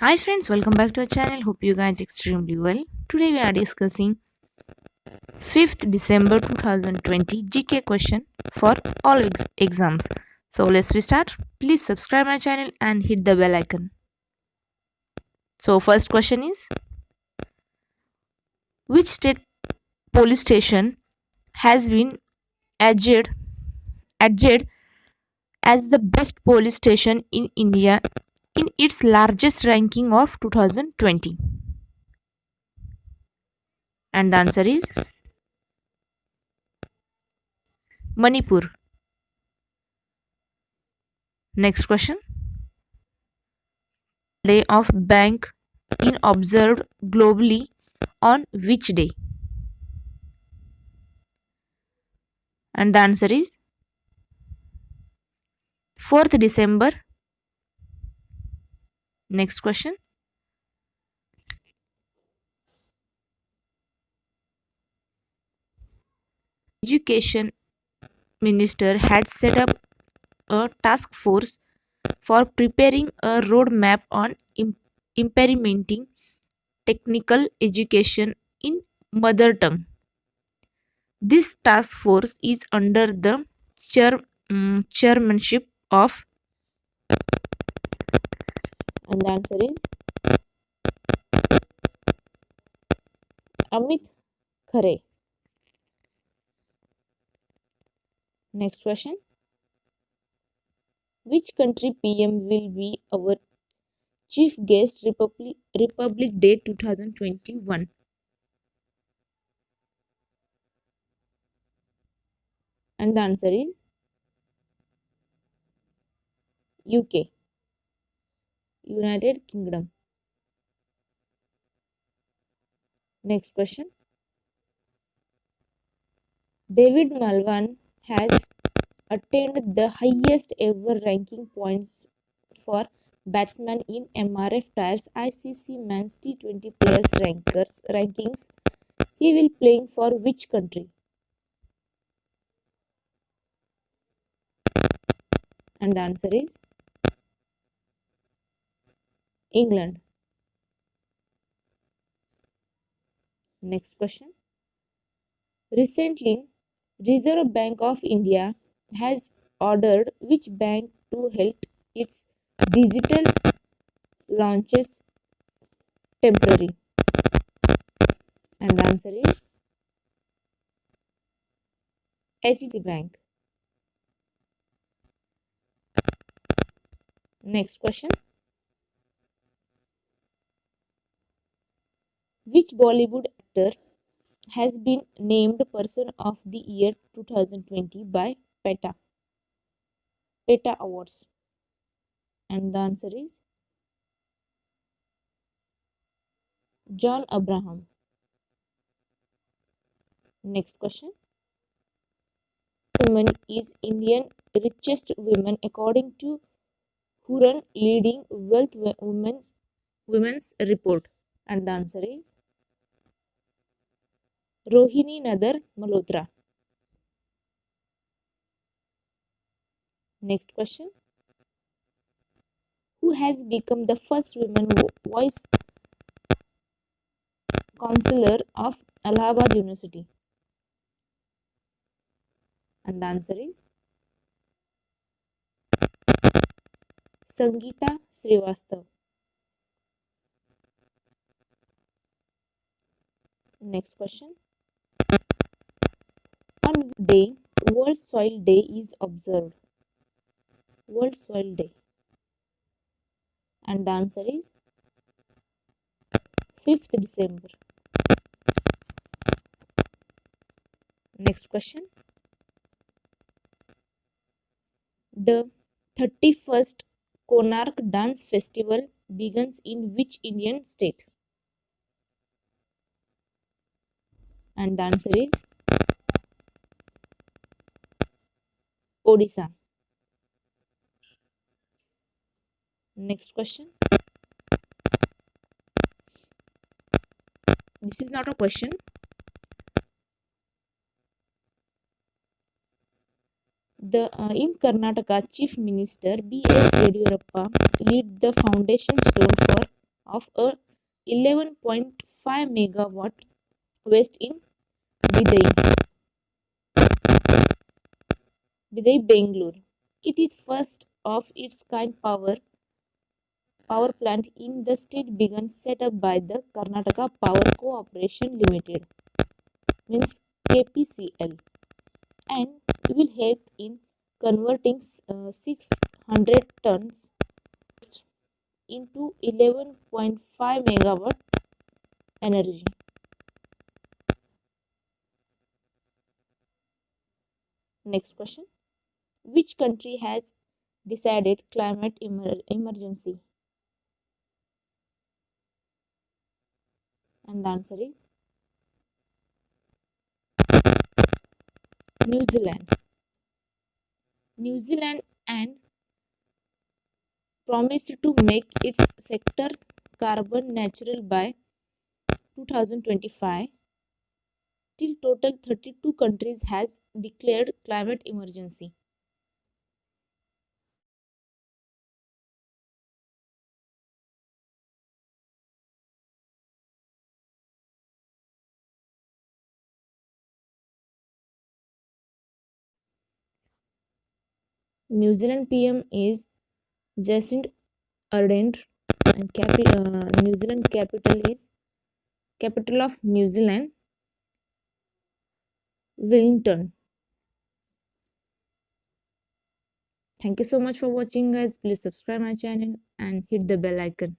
Hi friends, welcome back to our channel. Hope you guys extremely well. Today we are discussing 5th December 2020 GK question for all exams. So let's we start. Please subscribe my channel and hit the bell icon. So first question is, which state police station has been adjudged adjudged as the best police station in India in its largest ranking of 2020? And the answer is Manipur. Next question. Day of bank in observed globally on which day? And the answer is 4th December. Next question. Education Minister had set up a task force for preparing a roadmap on implementing technical education in mother tongue. This task force is under the chairmanship of, and the answer is Amit Khare. Next question. Which country PM will be our chief guest Republic Day 2021? And the answer is UK, United Kingdom. Next question. David Malvan has attained the highest ever ranking points for batsman in MRF Tires ICC Men's T20 Players rankings. He will playing for which country? And the answer is England. Next question. Recently, Reserve Bank of India has ordered which bank to halt its digital launches temporary? And the answer is HDFC Bank. Next question. Which Bollywood actor has been named Person of the Year 2020 by PETA Awards? And the answer is John Abraham. Next question. Woman is Indian richest woman according to Huron leading wealth women's report? And the answer is Rohini Nadar Malhotra. Next question. Who has become the first woman voice counselor of Allahabad University? And the answer is Sangeeta Srivastav. Next question. On which day World Soil Day is observed? World Soil Day. And the answer is 5th December. Next question. The 31st Konark Dance Festival begins in which Indian state? And the answer is Odisha. Next question. This is not a question. In Karnataka, Chief Minister B.S. Yediyurappa laid the foundation stone for of a 11.5 megawatt waste in Bidai, Bangalore. It is first of its kind power plant in the state begun set up by the Karnataka Power Corporation Limited, means KPCL, and will help in converting 600 tons into 11.5 megawatt energy. Next question. Which country has decided climate emergency? And the answer is New Zealand. New Zealand and promised to make its sector carbon neutral by 2025. Till total 32 countries has declared climate emergency. New Zealand PM is Jacinda Ardern, and New Zealand capital of New Zealand, Wellington. Thank you so much for watching, guys. Please subscribe my channel and hit the bell icon.